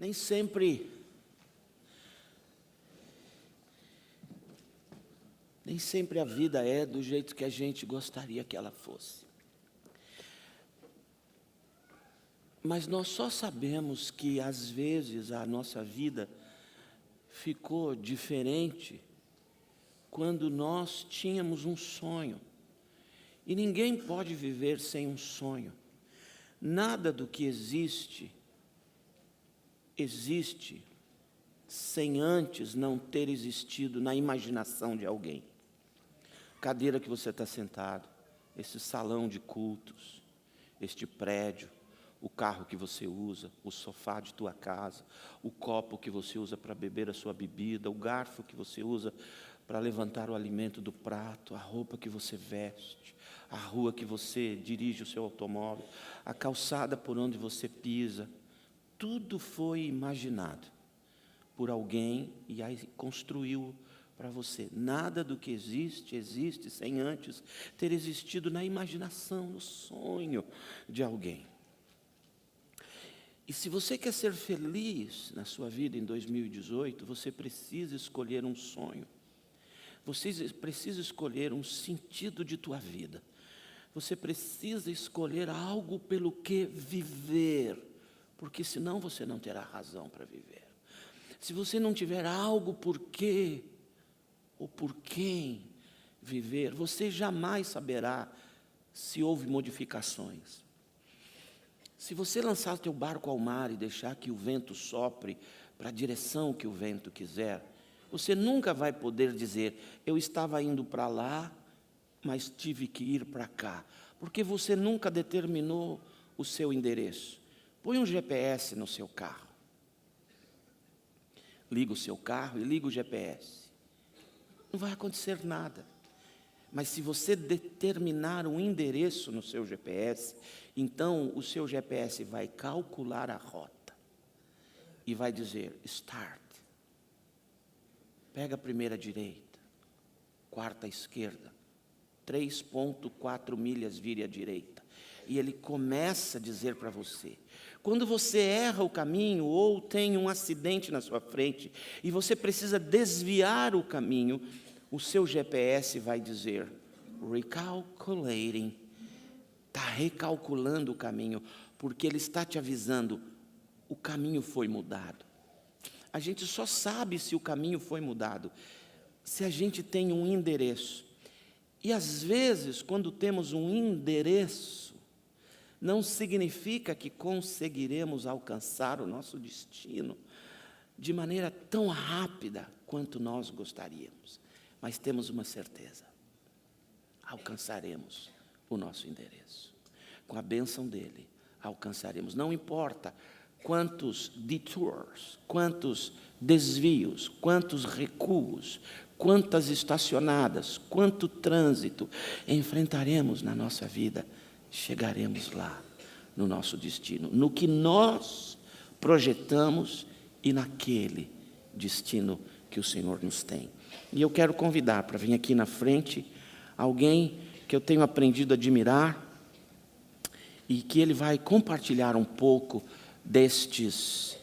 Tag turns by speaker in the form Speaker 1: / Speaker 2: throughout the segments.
Speaker 1: Nem sempre a vida é do jeito que a gente gostaria que ela fosse. Mas nós só sabemos que, às vezes, a nossa vida ficou diferente quando nós tínhamos um sonho. E ninguém pode viver sem um sonho. Nada do que existe sem antes não ter existido na imaginação de alguém. Cadeira que você está sentado, esse salão de cultos, este prédio, o carro que você usa, o sofá de tua casa, o copo que você usa para beber a sua bebida, o garfo que você usa para levantar o alimento do prato, a roupa que você veste, a rua que você dirige o seu automóvel, a calçada por onde você pisa, tudo foi imaginado por alguém e aí construiu para você. Nada do que existe sem antes ter existido na imaginação, no sonho de alguém. E se você quer ser feliz na sua vida em 2018, você precisa escolher um sonho. Você precisa escolher um sentido de tua vida. Você precisa escolher algo pelo que viver, porque senão você não terá razão para viver. Se você não tiver algo por que ou por quem viver, você jamais saberá se houve modificações. Se você lançar o teu barco ao mar e deixar que o vento sopre para a direção que o vento quiser, você nunca vai poder dizer, eu estava indo para lá, mas tive que ir para cá, porque você nunca determinou o seu endereço. Põe um GPS no seu carro. Liga o seu carro e liga o GPS. Não vai acontecer nada. Mas se você determinar um endereço no seu GPS, então o seu GPS vai calcular a rota e vai dizer, start. Pega a primeira direita, quarta esquerda, 3,4 milhas vire à direita. E ele começa a dizer para você, quando você erra o caminho ou tem um acidente na sua frente e você precisa desviar o caminho, o seu GPS vai dizer, recalculating, está recalculando o caminho, porque ele está te avisando, o caminho foi mudado. A gente só sabe se o caminho foi mudado, se a gente tem um endereço. E às vezes, quando temos um endereço, não significa que conseguiremos alcançar o nosso destino de maneira tão rápida quanto nós gostaríamos. Mas temos uma certeza, alcançaremos o nosso endereço. Com a bênção dele, alcançaremos. Não importa quantos detours, quantos desvios, quantos recuos, quantas estacionadas, quanto trânsito enfrentaremos na nossa vida, chegaremos lá no nosso destino, no que nós projetamos e naquele destino que o Senhor nos tem. E eu quero convidar para vir aqui na frente alguém que eu tenho aprendido a admirar e que ele vai compartilhar um pouco destes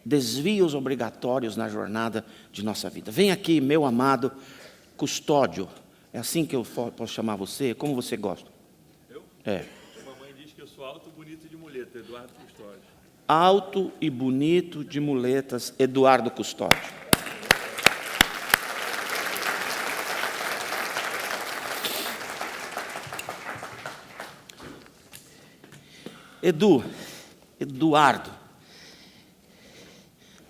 Speaker 1: desvios obrigatórios na jornada de nossa vida. Vem aqui, meu amado Custódio. É assim que eu posso chamar você? Como você gosta?
Speaker 2: Eu?
Speaker 1: É.
Speaker 2: Mamãe diz que eu sou alto, bonito e de muleta, Eduardo Custódio.
Speaker 1: Alto e bonito de muletas, Eduardo Custódio. Eduardo,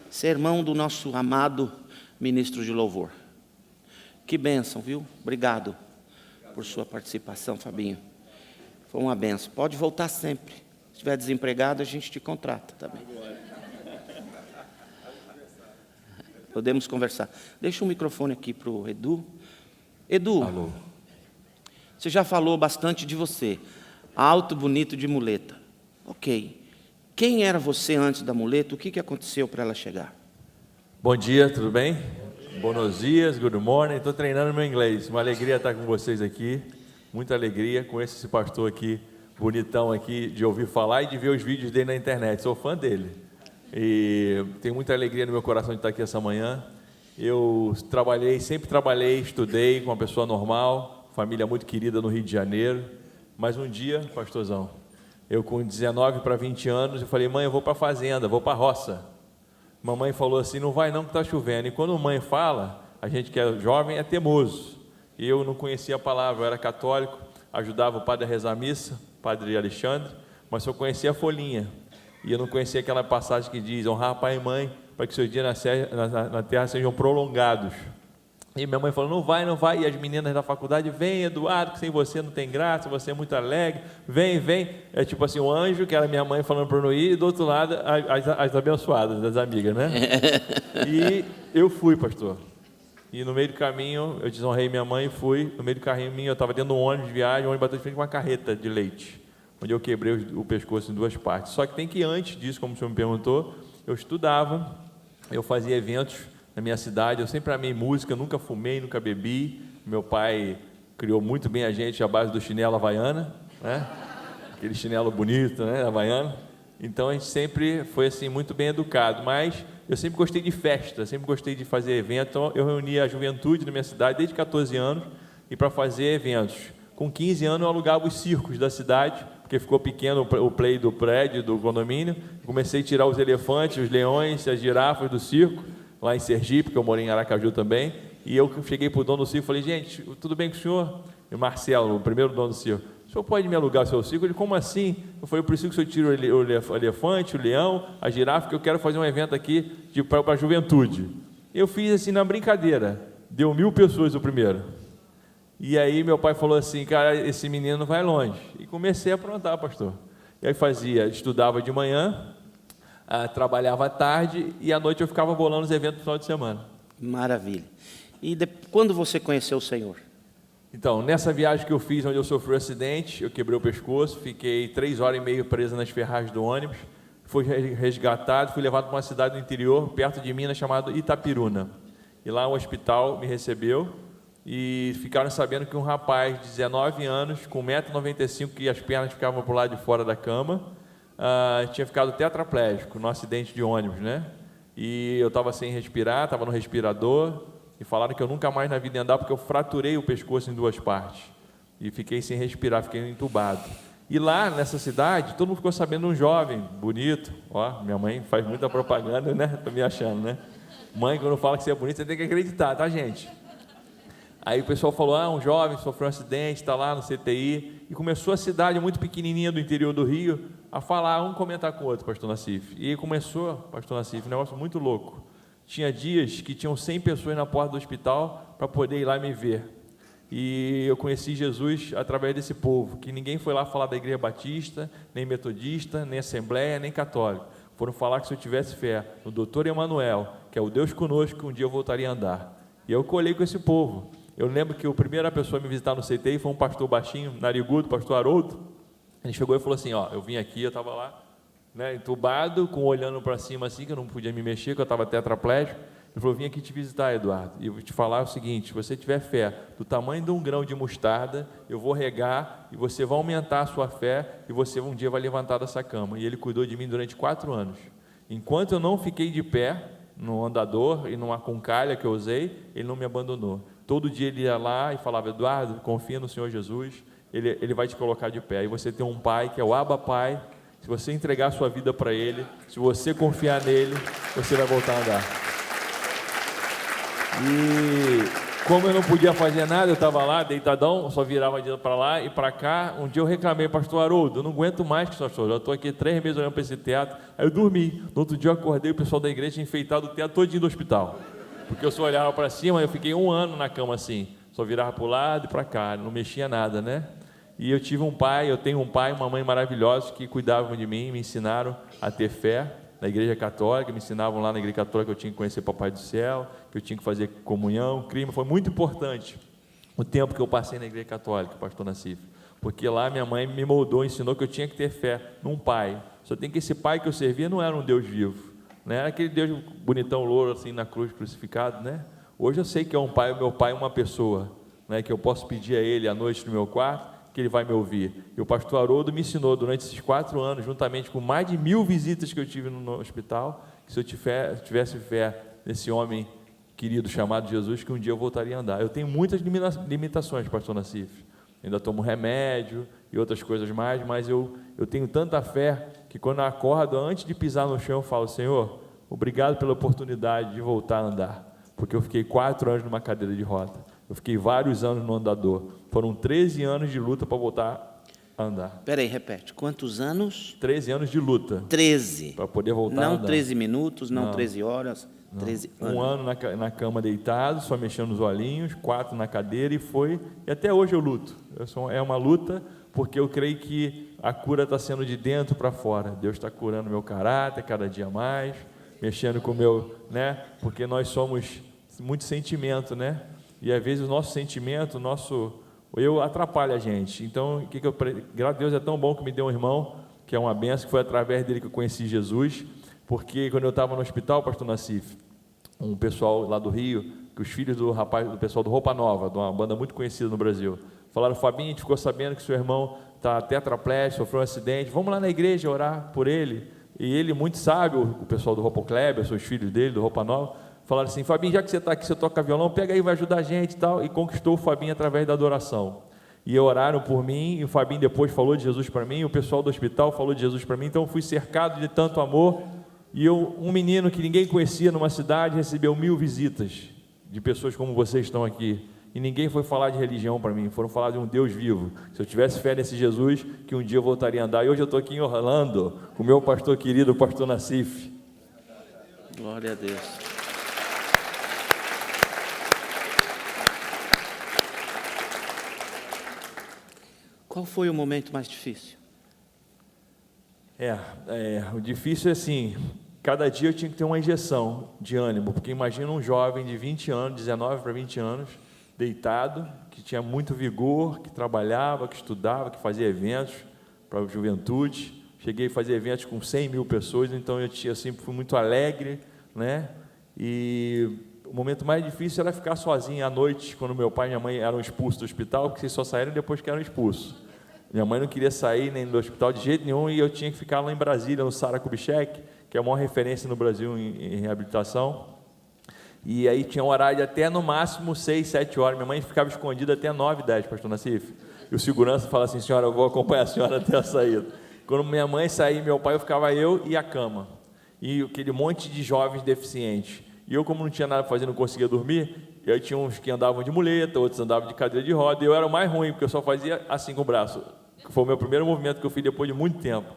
Speaker 1: você é irmão do nosso amado ministro de louvor. Que bênção, viu? Obrigado por sua participação, Fabinho. Foi uma bênção. Pode voltar sempre. Se estiver desempregado, a gente te contrata também. Podemos conversar. Deixa o microfone aqui para o Edu. Edu,
Speaker 3: alô.
Speaker 1: Você já falou bastante de você. Alto, bonito, de muleta. Ok. Quem era você antes da muleta? O que aconteceu para ela chegar?
Speaker 3: Bom dia, tudo bem? Buenos dias, good morning. Estou treinando meu inglês. Uma alegria estar com vocês aqui. Muita alegria com esse pastor aqui, bonitão aqui, de ouvir falar e de ver os vídeos dele na internet. Sou fã dele. E tenho muita alegria no meu coração de estar aqui essa manhã. Eu sempre trabalhei, estudei com uma pessoa normal, família muito querida no Rio de Janeiro. Mas um dia, pastorzão, eu com 19 para 20 anos, eu falei, mãe, eu vou para a fazenda, vou para a roça. Mamãe falou assim, não vai não que está chovendo. E quando a mãe fala, a gente que é jovem é teimoso. E eu não conhecia a palavra, eu era católico, ajudava o padre a rezar a missa, o padre Alexandre, mas só conhecia a folhinha. E eu não conhecia aquela passagem que diz, honrar pai e mãe, para que seus dias na terra sejam prolongados. E minha mãe falou, não vai, e as meninas da faculdade, vem Eduardo, que sem você não tem graça, você é muito alegre, vem, é tipo assim, o anjo, que era minha mãe falando para eu não ir, e do outro lado, as abençoadas, das amigas, né? E eu fui, pastor, e no meio do caminho, eu desonrei minha mãe e fui, no meio do caminho, eu estava dentro de um ônibus de viagem, o ônibus bateu de frente com uma carreta de leite, onde eu quebrei o pescoço em duas partes. Só que tem que antes disso, como o senhor me perguntou, eu estudava, eu fazia eventos na minha cidade, eu sempre amei música, nunca fumei, nunca bebi. Meu pai criou muito bem a gente à base do chinelo havaiana, né? Aquele chinelo bonito, né, havaiano. Então a gente sempre foi assim muito bem educado, mas eu sempre gostei de festa, sempre gostei de fazer eventos. Então eu reunia a juventude na minha cidade desde 14 anos e para fazer eventos. Com 15 anos eu alugava os circos da cidade, porque ficou pequeno o play do prédio, do condomínio. Comecei a tirar os elefantes, os leões, as girafas do circo, lá em Sergipe, porque eu morei em Aracaju também, e eu cheguei para o dono do circo e falei, gente, tudo bem com o senhor? E o Marcelo, o primeiro dono do circo, o senhor pode me alugar o seu circo? Ele, como assim? Eu falei, eu preciso que o senhor tire o elefante, o leão, a girafa, que eu quero fazer um evento aqui para a juventude. Eu fiz assim na brincadeira, deu 1000 pessoas o primeiro. E aí meu pai falou assim, cara, esse menino vai longe. E comecei a aprontar, pastor. E aí estudava de manhã, trabalhava à tarde e à noite eu ficava bolando os eventos no final de semana.
Speaker 1: Maravilha. E quando você conheceu o Senhor?
Speaker 3: Então, nessa viagem que eu fiz, onde eu sofri um acidente, eu quebrei o pescoço, fiquei 3 horas e meia preso nas ferragens do ônibus, fui resgatado, fui levado para uma cidade do interior, perto de Minas, chamada Itapiruna. E lá o hospital me recebeu e ficaram sabendo que um rapaz de 19 anos, com 1,95 m, que as pernas ficavam para o lado de fora da cama, tinha ficado tetraplégico no acidente de ônibus, né? E eu estava sem respirar, estava no respirador, e falaram que eu nunca mais na vida ia andar porque eu fraturei o pescoço em 2 partes. E fiquei sem respirar, fiquei entubado. E lá, nessa cidade, todo mundo ficou sabendo um jovem, bonito, ó, minha mãe faz muita propaganda, né? Tô me achando, né? Mãe, quando fala que você é bonito, você tem que acreditar, tá, gente? Aí o pessoal falou, um jovem sofreu um acidente, está lá no CTI, e começou a cidade muito pequenininha do interior do Rio a falar, um comentar com o outro, pastor Nassif. E começou, pastor Nassif, um negócio muito louco. Tinha dias que tinham 100 pessoas na porta do hospital para poder ir lá me ver. E eu conheci Jesus através desse povo, que ninguém foi lá falar da igreja batista, nem metodista, nem assembleia, nem católico. Foram falar que se eu tivesse fé no doutor Emanuel, que é o Deus conosco, que um dia eu voltaria a andar. E eu colhei com esse povo. Eu lembro que a primeira pessoa a me visitar no CTI foi um pastor baixinho, narigudo, pastor Haroldo. Ele chegou e falou assim, eu vim aqui, eu estava lá, né, entubado, olhando para cima assim, que eu não podia me mexer, que eu estava tetraplégico. Ele falou, vim aqui te visitar, Eduardo, e eu vou te falar o seguinte, se você tiver fé do tamanho de um grão de mostarda, eu vou regar e você vai aumentar a sua fé e você um dia vai levantar dessa cama. E ele cuidou de mim durante 4 anos. Enquanto eu não fiquei de pé, no andador e numa concalha que eu usei, ele não me abandonou. Todo dia ele ia lá e falava, Eduardo, confia no Senhor Jesus, ele vai te colocar de pé. E você tem um pai que é o Abba Pai. Se você entregar a sua vida para Ele, se você confiar nele, você vai voltar a andar. E como eu não podia fazer nada, eu estava lá, deitadão, só virava para lá e para cá. Um dia eu reclamei, pastor Haroldo, eu não aguento mais, pastor, eu estou aqui 3 meses olhando para esse teatro. Aí eu dormi. No outro dia eu acordei, o pessoal da igreja tinha enfeitado o teatro todinho do hospital. Porque eu só olhava para cima, eu fiquei 1 ano na cama assim, só virava para o lado e para cá, não mexia nada, né? E eu tenho um pai e uma mãe maravilhosos que cuidavam de mim, me ensinaram a ter fé na igreja católica, me ensinavam lá na igreja católica que eu tinha que conhecer Papai do Céu, que eu tinha que fazer comunhão, crime. Foi muito importante o tempo que eu passei na igreja católica, pastor Nassif, porque lá minha mãe me moldou, ensinou que eu tinha que ter fé num pai. Só tem que esse pai que eu servia não era um Deus vivo, não era aquele Deus bonitão, louro, assim, na cruz, crucificado, né? Hoje eu sei que é um pai, o meu pai é uma pessoa, né, que eu posso pedir a ele à noite no meu quarto, que ele vai me ouvir. E o pastor Haroldo me ensinou durante esses 4 anos, juntamente com mais de 1000 visitas que eu tive no hospital, que se eu tivesse fé nesse homem querido chamado Jesus, que um dia eu voltaria a andar. Eu tenho muitas limitações, pastor Nassif. Ainda tomo remédio e outras coisas mais, mas eu tenho tanta fé que quando eu acordo, antes de pisar no chão, eu falo: Senhor, obrigado pela oportunidade de voltar a andar, porque eu fiquei 4 anos numa cadeira de roda, eu fiquei vários anos no andador, foram 13 anos de luta para voltar a andar.
Speaker 1: Peraí, repete, quantos anos?
Speaker 3: 13 anos de luta.
Speaker 1: 13.
Speaker 3: Para poder voltar a
Speaker 1: Não
Speaker 3: andar.
Speaker 1: 13 minutos, não,
Speaker 3: Não.
Speaker 1: 13 horas, 13 anos.
Speaker 3: 1 ano na cama deitado, só mexendo os olhinhos, 4 na cadeira, e até hoje eu luto. É uma luta, porque eu creio que a cura está sendo de dentro para fora. Deus está curando meu caráter cada dia mais, mexendo com o meu, né? Porque nós somos muito sentimento, né? E às vezes o nosso sentimento, eu atrapalha a gente. Então, graças a Deus, é tão bom que me deu um irmão, que é uma benção, que foi através dele que eu conheci Jesus, porque quando eu estava no hospital, pastor Nassif, um pessoal lá do Rio, que os filhos do pessoal do Roupa Nova, de uma banda muito conhecida no Brasil, falaram: Fabinho, a gente ficou sabendo que seu irmão está tetraplégico, sofreu um acidente, vamos lá na igreja orar por ele. E ele, muito sábio, o pessoal do Roupa Kleber, os filhos dele, do Roupa Nova, falaram assim: Fabinho, já que você está aqui, você toca violão, pega aí, vai ajudar a gente e tal, e conquistou o Fabinho através da adoração. E oraram por mim, e o Fabinho depois falou de Jesus para mim, o pessoal do hospital falou de Jesus para mim, então eu fui cercado de tanto amor, e um menino que ninguém conhecia numa cidade, recebeu 1000 visitas, de pessoas como vocês estão aqui, e ninguém foi falar de religião para mim, foram falar de um Deus vivo. Se eu tivesse fé nesse Jesus, que um dia eu voltaria a andar, e hoje eu estou aqui em Orlando, com o meu pastor querido, o pastor Nassif.
Speaker 1: Glória a Deus. Qual foi o momento mais difícil?
Speaker 3: O difícil é assim, cada dia eu tinha que ter uma injeção de ânimo, porque imagina um jovem de 20 anos, 19 para 20 anos, deitado, que tinha muito vigor, que trabalhava, que estudava, que fazia eventos para a juventude. Cheguei a fazer eventos com 100.000 pessoas, então eu sempre fui muito alegre, né? E o momento mais difícil era ficar sozinho à noite, quando meu pai e minha mãe eram expulsos do hospital, porque eles só saíram depois que eram expulsos. Minha mãe não queria sair nem do hospital de jeito nenhum, e eu tinha que ficar lá em Brasília, no Sara Kubitschek, que é a maior referência no Brasil em reabilitação. E aí tinha um horário de até no máximo 6, 7 horas. Minha mãe ficava escondida até 9, 10, pastor Nassif. E o segurança falava assim: senhora, eu vou acompanhar a senhora até a saída. Quando minha mãe saía e meu pai, eu ficava eu e a cama. E aquele monte de jovens deficientes. E eu, como não tinha nada para fazer, não conseguia dormir, e aí tinha uns que andavam de muleta, outros andavam de cadeira de roda, e eu era o mais ruim, porque eu só fazia assim com o braço, que foi o meu primeiro movimento que eu fiz depois de muito tempo.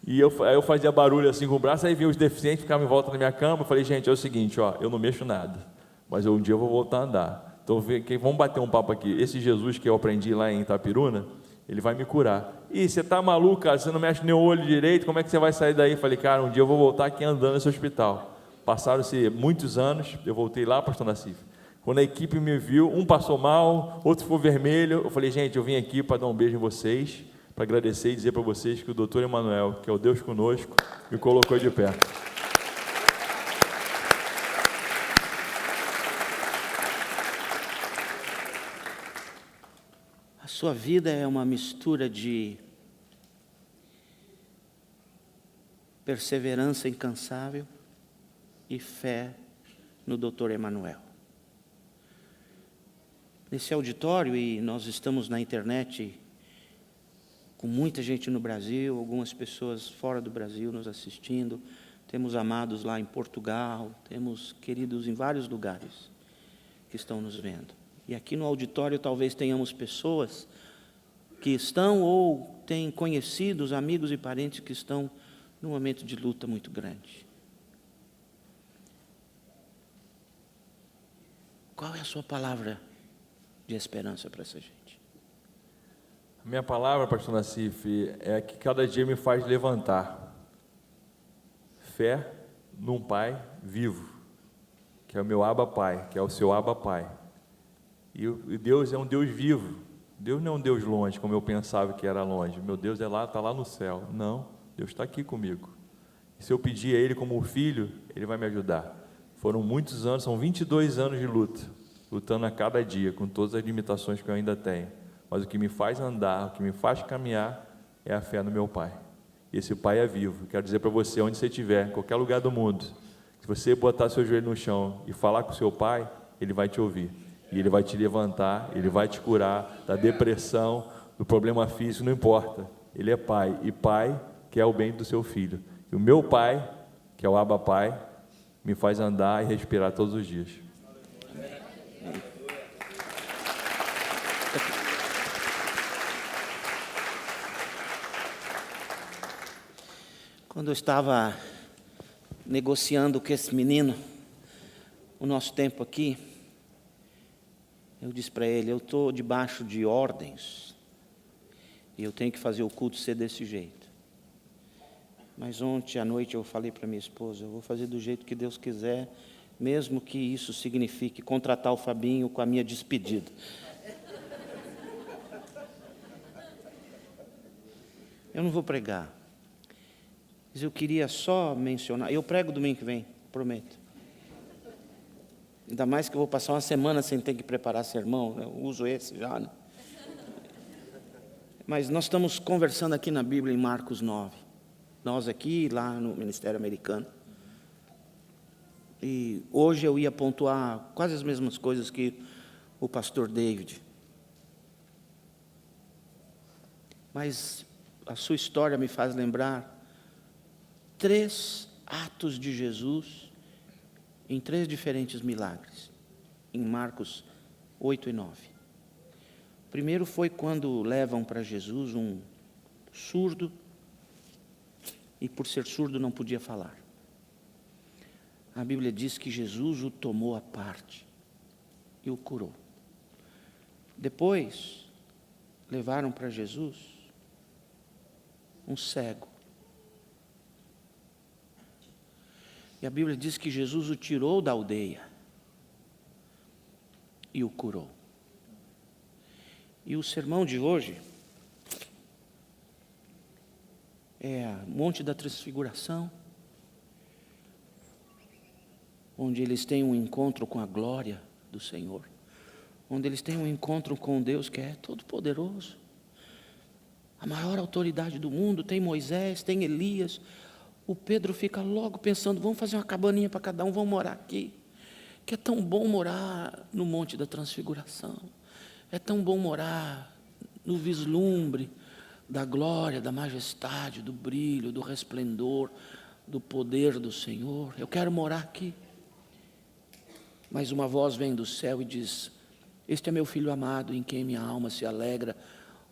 Speaker 3: E aí eu fazia barulho assim com o braço, aí vinha os deficientes, ficavam em volta da minha cama. Eu falei: gente, é o seguinte, eu não mexo nada, mas um dia eu vou voltar a andar. Então vamos bater um papo aqui. Esse Jesus que eu aprendi lá em Itapiruna, ele vai me curar. E você está maluco, cara? Você não mexe nem o olho direito, como é que você vai sair daí? Eu falei: cara, um dia eu vou voltar aqui andando nesse hospital. Passaram-se muitos anos, eu voltei lá, pastor Nassif. Quando a equipe me viu, um passou mal, outro ficou vermelho. Eu falei: gente, eu vim aqui para dar um beijo em vocês, para agradecer e dizer para vocês que o doutor Emanuel, que é o Deus conosco, me colocou de pé.
Speaker 1: A sua vida é uma mistura de perseverança incansável e fé no doutor Emanuel. Nesse auditório, e nós estamos na internet com muita gente no Brasil, algumas pessoas fora do Brasil nos assistindo, temos amados lá em Portugal, temos queridos em vários lugares que estão nos vendo. E aqui no auditório talvez tenhamos pessoas que estão ou têm conhecidos, amigos e parentes que estão num momento de luta muito grande. Qual é a sua palavra de esperança para essa gente?
Speaker 3: A minha palavra, pastor Nassif, é que cada dia me faz levantar. Fé num Pai vivo, que é o meu Abba Pai, que é o seu Abba Pai. E Deus é um Deus vivo. Deus não é um Deus longe, como eu pensava que era longe. Meu Deus está lá no céu. Não, Deus está aqui comigo. E se eu pedir a Ele como filho, Ele vai me ajudar. Foram muitos anos, são 22 anos de luta, lutando a cada dia, com todas as limitações que eu ainda tenho. mas o que me faz andar, o que me faz caminhar é a fé no meu Pai. Esse Pai é vivo. Quero dizer para você, onde você estiver, em qualquer lugar do mundo, se você botar seu joelho no chão e falar com o seu Pai, Ele vai te ouvir. E Ele vai te levantar, Ele vai te curar da depressão, do problema físico, não importa. Ele é Pai, e Pai quer o bem do seu filho. E o meu Pai, que é o Abba Pai, me faz andar e respirar todos os dias.
Speaker 1: Quando eu estava negociando com esse menino, o nosso tempo aqui, eu disse para ele, eu estou debaixo de ordens, e eu tenho que fazer o culto ser desse jeito. Mas ontem à noite eu falei para minha esposa, eu vou fazer do jeito que Deus quiser, mesmo que isso signifique contratar o Fabinho com a minha despedida. Eu não vou pregar. Mas eu queria só mencionar, eu prego domingo que vem, prometo. Ainda mais que eu vou passar uma semana sem ter que preparar sermão, eu uso esse já, né? Mas nós estamos conversando aqui na Bíblia em Marcos 9. Nós aqui, lá no Ministério Americano. E hoje eu ia pontuar quase as mesmas coisas que o pastor David. Mas a sua história me faz lembrar 3 atos de Jesus em 3 diferentes milagres, em Marcos 8 e 9. O primeiro foi quando levam para Jesus um surdo, e por ser surdo não podia falar. A Bíblia diz que Jesus o tomou à parte e o curou. Depois, levaram para Jesus um cego. E a Bíblia diz que Jesus o tirou da aldeia e o curou. E o sermão de hoje é Monte da Transfiguração, onde eles têm um encontro com a glória do Senhor, onde eles têm um encontro com Deus que é todo-poderoso, a maior autoridade do mundo. Tem Moisés, tem Elias. O Pedro fica logo pensando, vamos fazer uma cabaninha para cada um, vamos morar aqui. Que é tão bom morar no Monte da Transfiguração, é tão bom morar no vislumbre da glória, da majestade, do brilho, do resplendor, do poder do Senhor. Eu quero morar aqui. Mas uma voz vem do céu e diz, este é meu filho amado, em quem minha alma se alegra,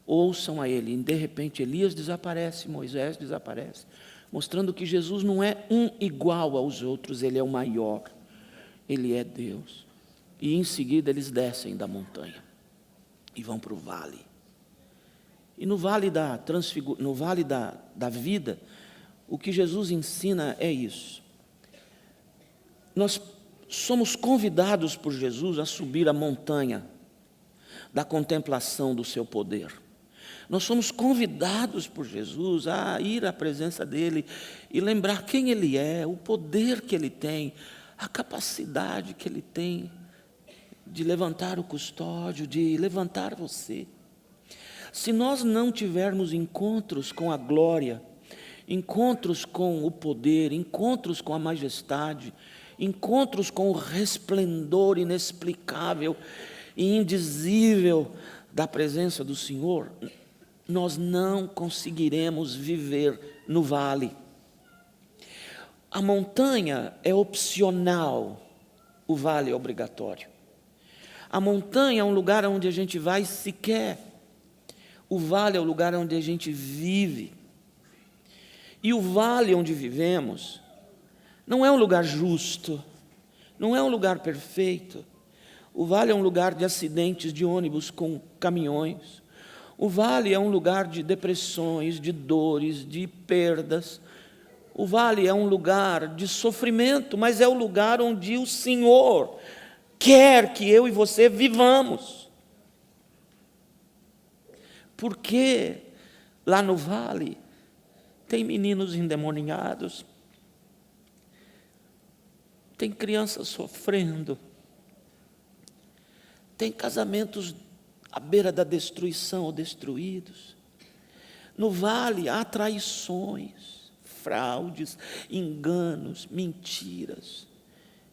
Speaker 1: ouçam a ele. E de repente Elias desaparece, Moisés desaparece, mostrando que Jesus não é um igual aos outros, ele é o maior, ele é Deus. E em seguida eles descem da montanha e vão para o vale. E no vale da vida, o que Jesus ensina é isso. Nós somos convidados por Jesus a subir a montanha da contemplação do seu poder. Nós somos convidados por Jesus a ir à presença dEle e lembrar quem Ele é, o poder que Ele tem, a capacidade que Ele tem de levantar o custódio, de levantar você. Se nós não tivermos encontros com a glória, encontros com o poder, encontros com a majestade, encontros com o resplendor inexplicável e indizível da presença do Senhor, nós não conseguiremos viver no vale. A montanha é opcional, o vale é obrigatório. A montanha é um lugar onde a gente vai se quer. O vale é o lugar onde a gente vive. E o vale onde vivemos não é um lugar justo, não é um lugar perfeito. O vale é um lugar de acidentes de ônibus com caminhões. O vale é um lugar de depressões, de dores, de perdas. O vale é um lugar de sofrimento, mas é o lugar onde o Senhor quer que eu e você vivamos. Porque lá no vale tem meninos endemoniados, tem crianças sofrendo, tem casamentos à beira da destruição ou destruídos. No vale há traições, fraudes, enganos, mentiras.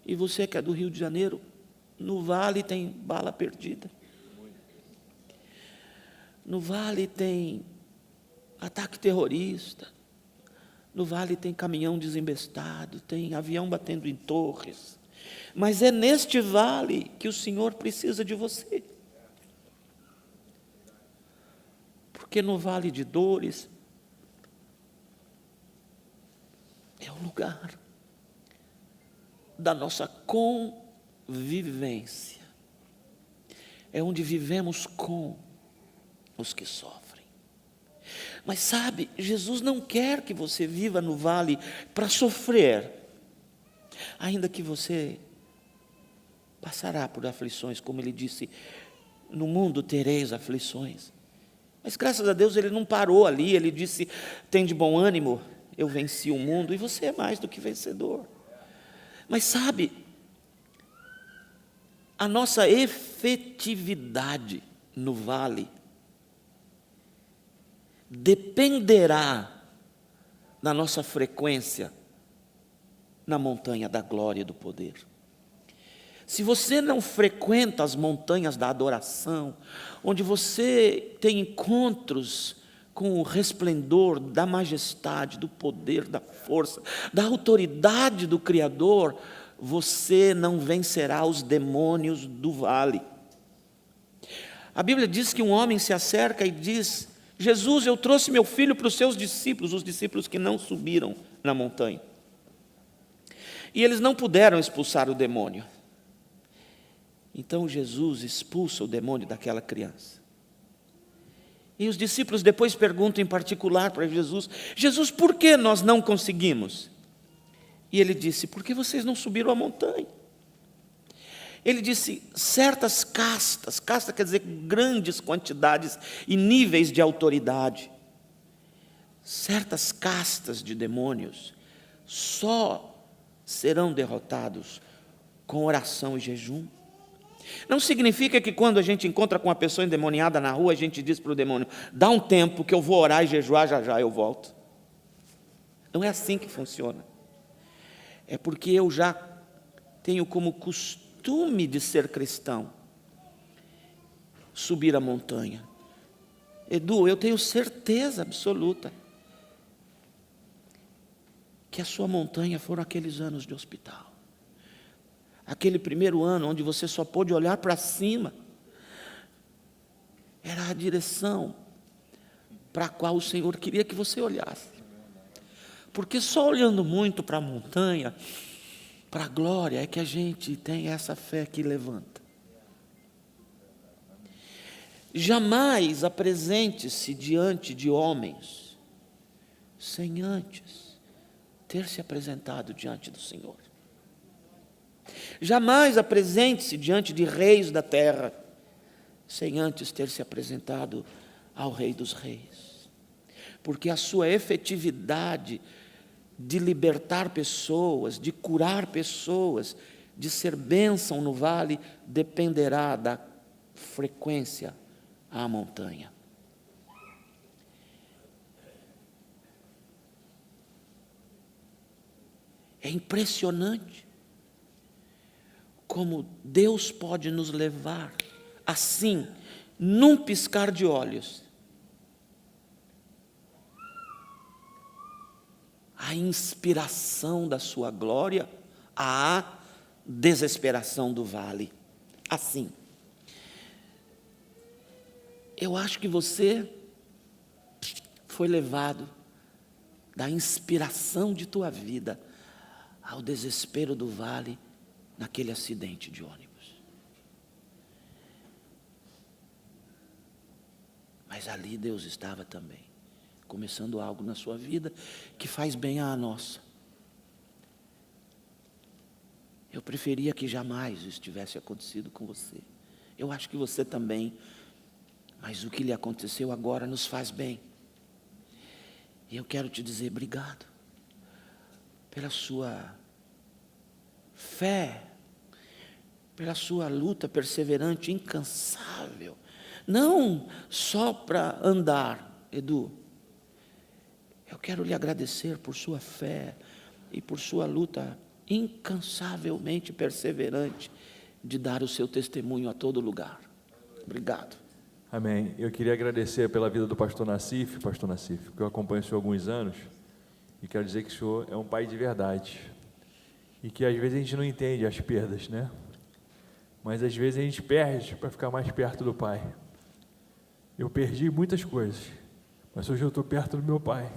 Speaker 1: E você que é do Rio de Janeiro, no vale tem bala perdida. No vale tem ataque terrorista. No vale tem caminhão desembestado, tem avião batendo em torres. Mas é neste vale que o Senhor precisa de você. Porque no vale de dores é o lugar da nossa convivência. É onde vivemos com os que sofrem. Mas sabe, Jesus não quer que você viva no vale para sofrer, ainda que você passará por aflições, como ele disse, no mundo tereis aflições. Mas graças a Deus ele não parou ali, ele disse, tem de bom ânimo, eu venci o mundo, e você é mais do que vencedor. Mas sabe, a nossa efetividade no vale dependerá da nossa frequência na montanha da glória e do poder. Se você não frequenta as montanhas da adoração, onde você tem encontros com o resplendor da majestade, do poder, da força, da autoridade do Criador, você não vencerá os demônios do vale. A Bíblia diz que um homem se acerca e diz, Jesus, eu trouxe meu filho para os seus discípulos, os discípulos que não subiram na montanha. E eles não puderam expulsar o demônio. Então Jesus expulsa o demônio daquela criança. E os discípulos depois perguntam em particular para Jesus, Jesus, por que nós não conseguimos? E ele disse, porque vocês não subiram a montanha. Ele disse, certas castas, casta quer dizer grandes quantidades e níveis de autoridade, certas castas de demônios só serão derrotados com oração e jejum. Não significa que quando a gente encontra com uma pessoa endemoniada na rua, a gente diz para o demônio, dá um tempo que eu vou orar e jejuar, já já eu volto. Não é assim que funciona. É porque eu já tenho como costume de ser cristão, subir a montanha. Edu, eu tenho certeza absoluta que a sua montanha foram aqueles anos de hospital. Aquele primeiro ano onde você só pôde olhar para cima, era a direção para a qual o Senhor queria que você olhasse. Porque só olhando muito para a montanha, para a glória, é que a gente tem essa fé que levanta. Jamais apresente-se diante de homens sem antes ter se apresentado diante do Senhor. Jamais apresente-se diante de reis da terra sem antes ter se apresentado ao Rei dos Reis. Porque a sua efetividade de libertar pessoas, de curar pessoas, de ser bênção no vale, dependerá da frequência à montanha. É impressionante como Deus pode nos levar assim, num piscar de olhos, a inspiração da sua glória, à desesperação do vale. Assim. Eu acho que você foi levado da inspiração de tua vida ao desespero do vale naquele acidente de ônibus. Mas ali Deus estava também, começando algo na sua vida que faz bem à nossa. Eu preferia que jamais isso tivesse acontecido com você. Eu acho que você também, mas o que lhe aconteceu agora nos faz bem. E eu quero te dizer obrigado pela sua fé, pela sua luta perseverante, incansável, Não só para andar, Edu. Eu quero lhe agradecer por sua fé e por sua luta incansavelmente perseverante de dar o seu testemunho a todo lugar. Obrigado.
Speaker 3: Amém. Eu queria agradecer pela vida do pastor Nassif, que eu acompanho o senhor há alguns anos, e quero dizer que o senhor é um pai de verdade, e que às vezes a gente não entende as perdas, né? Mas às vezes a gente perde para ficar mais perto do pai. Eu perdi muitas coisas, mas hoje eu estou perto do meu pai.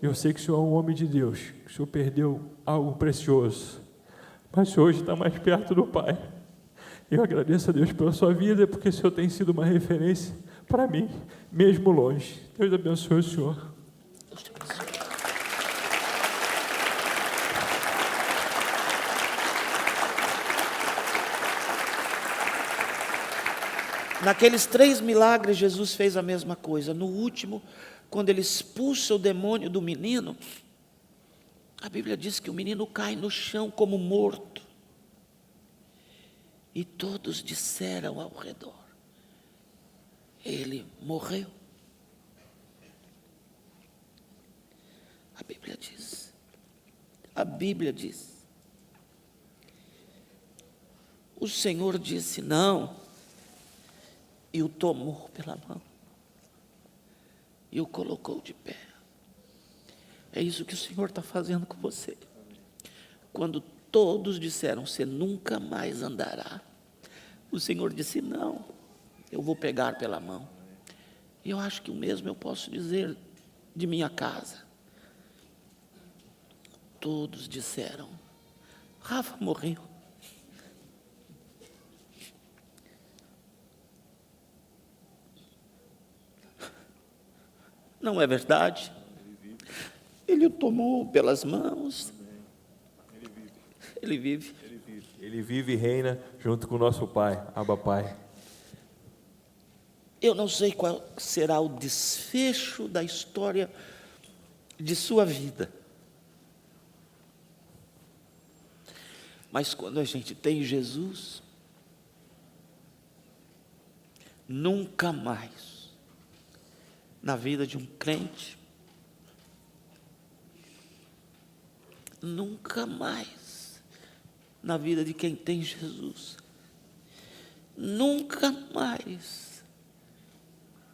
Speaker 3: Eu sei que o senhor é um homem de Deus, que o senhor perdeu algo precioso, mas o senhor hoje está mais perto do pai. Eu agradeço a Deus pela sua vida, porque o senhor tem sido uma referência para mim, mesmo longe. Deus abençoe o senhor.
Speaker 1: Deus te abençoe. Naqueles 3 milagres, Jesus fez a mesma coisa. No último, quando ele expulsa o demônio do menino, a Bíblia diz que o menino cai no chão como morto. E todos disseram ao redor: ele morreu. A Bíblia diz. O Senhor disse não, e o tomou pela mão, e o colocou de pé. É isso que o Senhor está fazendo com você. Quando todos disseram: você nunca mais andará, o Senhor disse: não, eu vou pegar pela mão. E eu acho que o mesmo eu posso dizer de minha casa. Todos disseram: Rafa morreu. Não é verdade? Ele o tomou pelas mãos. Ele vive.
Speaker 3: Ele vive e reina junto com o nosso Pai, Abba Pai.
Speaker 1: Eu não sei qual será o desfecho da história de sua vida. Mas quando a gente tem Jesus, nunca mais na vida de um crente, nunca mais na vida de quem tem Jesus, nunca mais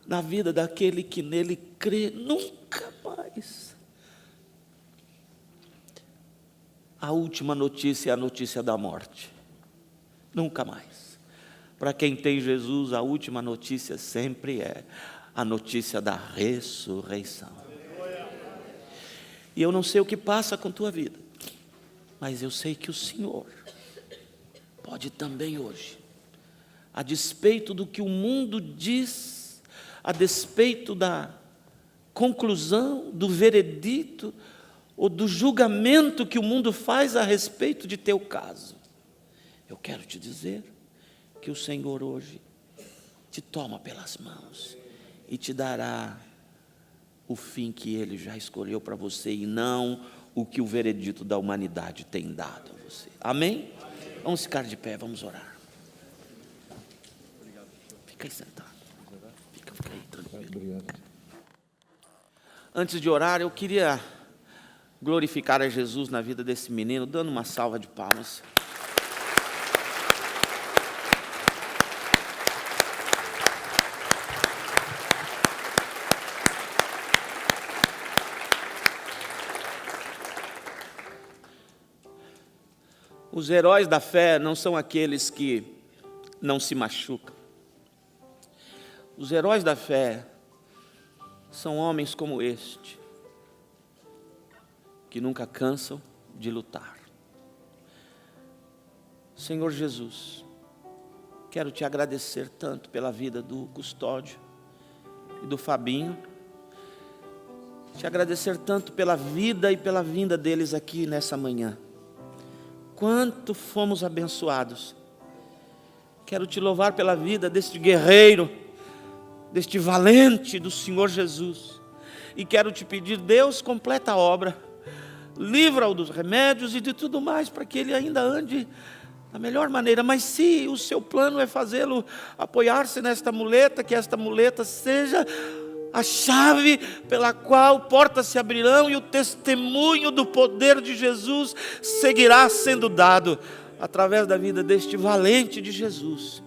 Speaker 1: na vida daquele que nele crê, nunca mais. A última notícia é a notícia da morte. Nunca mais. Para quem tem Jesus, a última notícia sempre é a notícia da ressurreição. E eu não sei o que passa com tua vida, mas eu sei que o Senhor pode também hoje, a despeito do que o mundo diz, a despeito da conclusão, do veredito, ou do julgamento que o mundo faz a respeito de teu caso, eu quero te dizer que o Senhor hoje te toma pelas mãos e te dará o fim que Ele já escolheu para você, e não o que o veredito da humanidade tem dado a você. Amém? Vamos ficar de pé, vamos orar. Fica aí sentado. Fica aí tranquilo. Antes de orar, eu queria glorificar a Jesus na vida desse menino, dando uma salva de palmas. Os heróis da fé não são aqueles que não se machucam. Os heróis da fé são homens como este, que nunca cansam de lutar. Senhor Jesus, quero te agradecer tanto pela vida do Custódio e do Fabinho, te agradecer tanto pela vida e pela vinda deles aqui nessa manhã. Quanto fomos abençoados. Quero te louvar pela vida deste guerreiro, deste valente do Senhor Jesus, e quero te pedir: Deus, completa a obra, livra-o dos remédios e de tudo mais, para que ele ainda ande da melhor maneira. Mas se o seu plano é fazê-lo apoiar-se nesta muleta, que esta muleta seja a chave pela qual portas se abrirão e o testemunho do poder de Jesus seguirá sendo dado através da vida deste valente de Jesus.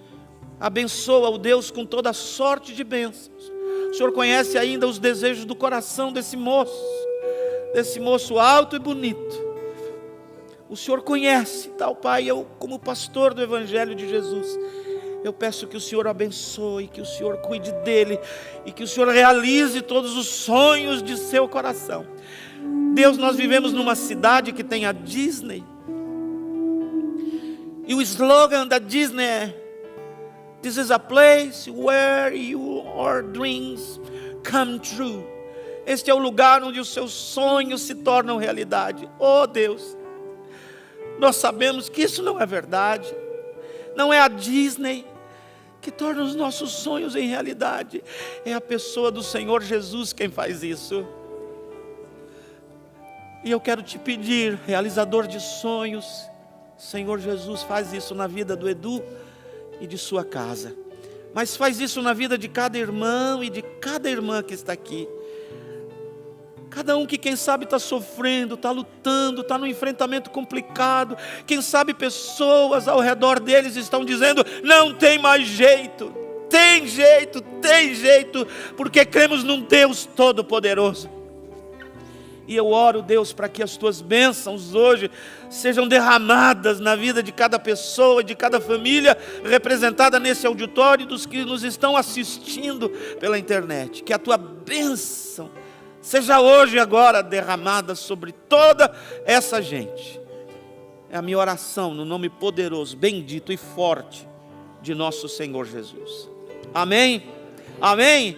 Speaker 1: Abençoa-o, Deus, com toda sorte de bênçãos. O Senhor conhece ainda os desejos do coração desse moço alto e bonito. O Senhor conhece, tal Pai. Eu, como pastor do Evangelho de Jesus, eu peço que o Senhor abençoe, que o Senhor cuide dele e que o Senhor realize todos os sonhos de seu coração. Deus, nós vivemos numa cidade que tem a Disney, e o slogan da Disney é: "This is a place where your dreams come true." Este é o lugar onde os seus sonhos se tornam realidade. Oh Deus, nós sabemos que isso não é verdade. Não é a Disney que torna os nossos sonhos em realidade. É a pessoa do Senhor Jesus quem faz isso. E eu quero te pedir, realizador de sonhos, Senhor Jesus, faz isso na vida do Edu e de sua casa. Mas faz isso na vida de cada irmão e de cada irmã que está aqui. Cada um que quem sabe está sofrendo, está lutando, está num enfrentamento complicado. Quem sabe pessoas ao redor deles estão dizendo: não tem mais jeito. Tem jeito, porque cremos num Deus todo-poderoso. E eu oro, Deus, para que as tuas bênçãos hoje sejam derramadas na vida de cada pessoa, de cada família representada nesse auditório, dos que nos estão assistindo pela internet. Que a tua bênção seja hoje e agora derramada sobre toda essa gente. É a minha oração no nome poderoso, bendito e forte de nosso Senhor Jesus. Amém? Amém?